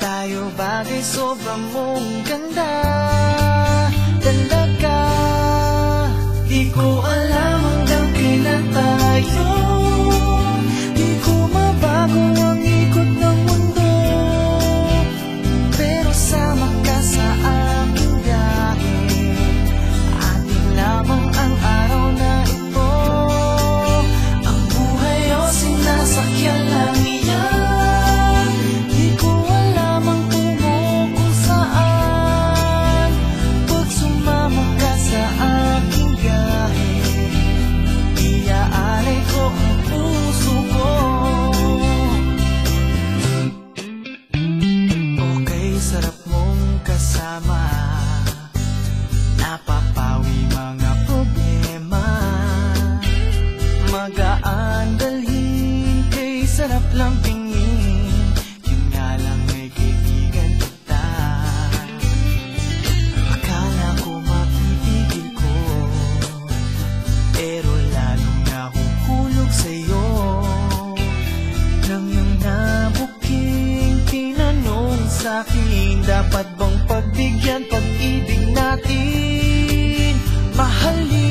tayo bagay sobrang mong ganda. Talaga di ko alam hanggang kailan tayo. Di ko mabago ang ikot ng mundo, pero sama ka sa aking biyahe. Atin lamang ang araw na ito. Ang buhay o sinasakyan lang iyan. Di ko alam ang tungo kung saan. Pag sumama ka sa aking biyahe, iaalay ko ang puso ko. Okay, sarap mong kasama. Napapawi mga problema. Magaan dalhin, kay sarap lang tingin. Yun nga lang ay kaibigan kita. Akala ko mapipigil ko, pero lalong nahuhulog sa'yo. Nang yung nabuking tinanong sa'kin, dapat bang pagbigyan pag-ibig natin? Mahalin